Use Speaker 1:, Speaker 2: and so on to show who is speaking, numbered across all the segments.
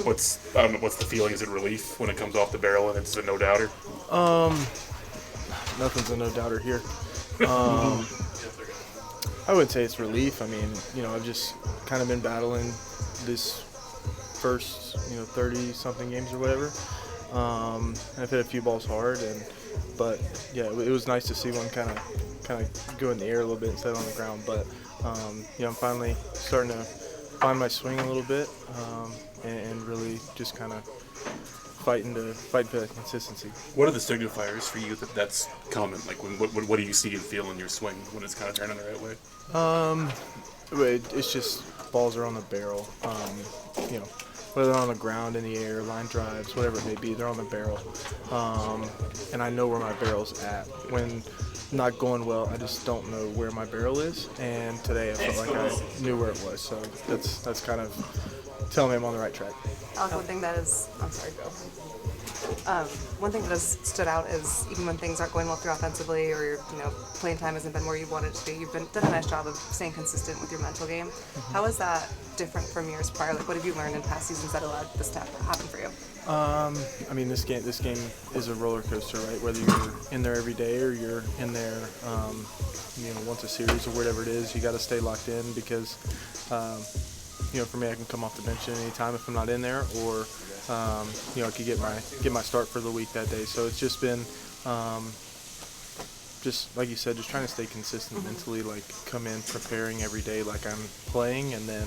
Speaker 1: What's the feeling? Is it relief when it comes off the barrel and it's a no-doubter?
Speaker 2: Nothing's a no-doubter here. I wouldn't say it's relief. I mean, I've just kind of been battling this first, 30-something games or whatever. And I've hit a few balls hard, but yeah, it was nice to see one kind of go in the air a little bit instead of on the ground. But I'm finally starting to find my swing a little bit, and really just kind of fight for that consistency.
Speaker 1: What are the signifiers for you that's common? Like, what do you see and feel in your swing when it's kind of turning the right way?
Speaker 2: It's just balls are on the barrel. Whether they're on the ground, in the air, line drives, whatever it may be, they're on the barrel. And I know where my barrel's at. When not going well, I just don't know where my barrel is. And today I felt like I knew where it was. So that's kind of telling me I'm on the right track.
Speaker 3: Alec, one thing that has stood out is even when things aren't going well through offensively, or your playing time hasn't been where you want it to be, you've done a nice job of staying consistent with your mental game. Mm-hmm. How is that different from years prior? Like, what have you learned in past seasons that allowed this to happen for you?
Speaker 2: I mean, this game is a roller coaster, right? Whether you're in there every day or you're in there, once a series or whatever it is, you got to stay locked in because. For me, I can come off the bench at any time if I'm not in there, or I could get my start for the week that day. So it's just been, just like you said, just trying to stay consistent mentally, like come in preparing every day like I'm playing, and then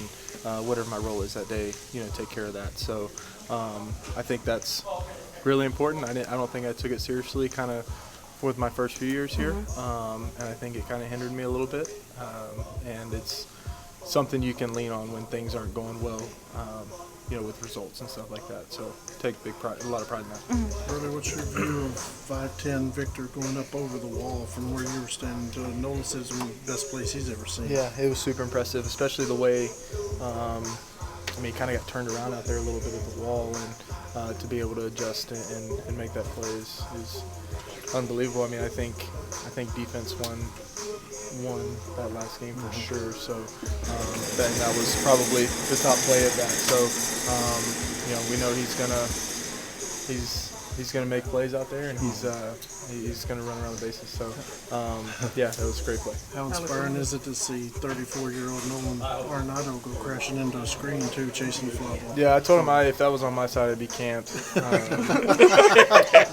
Speaker 2: whatever my role is that day, take care of that. So I think that's really important. I don't think I took it seriously kind of with my first few years here, and I think it kind of hindered me a little bit, and it's something you can lean on when things aren't going well, with results and stuff like that. So take a lot of pride in that.
Speaker 4: Mm-hmm. Brother, what's your view of 5'10" Victor going up over the wall from where you were standing to Nolan says the best place he's ever seen?
Speaker 2: Yeah, it was super impressive, especially the way, he kind of got turned around out there a little bit at the wall, and to be able to adjust and make that play is unbelievable. I mean, I think defense won that last game for sure. So that was probably the top play of that. So we know he's gonna make plays out there, and he's gonna run around the bases. So that was a great play.
Speaker 4: How inspiring is it to see 34-year-old Nolan Arenado go crashing into a screen too, chasing the fly ball?
Speaker 2: Yeah, I told him if that was on my side, it'd be camped.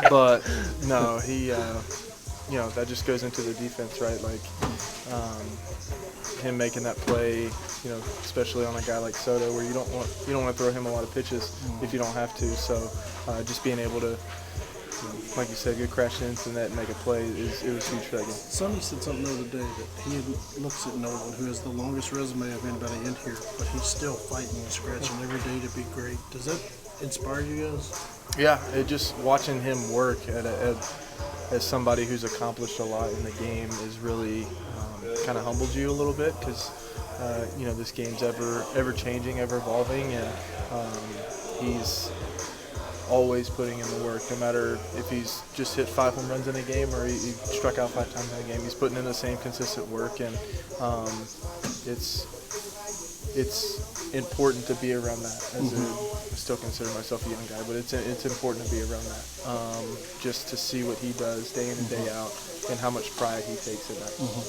Speaker 2: But no, he. That just goes into the defense, right? Like him making that play, especially on a guy like Soto, where you don't want to throw him a lot of pitches if you don't have to. So just being able to, like you said, get crashed into the net and make a play it was huge for that game.
Speaker 4: Sonny said something the other day that he looks at Nolan, who has the longest resume of anybody in here, but he's still fighting and scratching every day to be great. Does that inspire you guys?
Speaker 2: Yeah, just watching him work as somebody who's accomplished a lot in the game is really kind of humbled you a little bit, because this game's ever changing, ever evolving, and he's always putting in the work, no matter if he's just hit 5 home runs in a game or he struck out 5 times in a game. He's putting in the same consistent work, and it's important to be around that. I still consider myself a young guy, but it's important to be around that, just to see what he does day in and day out and how much pride he takes in that.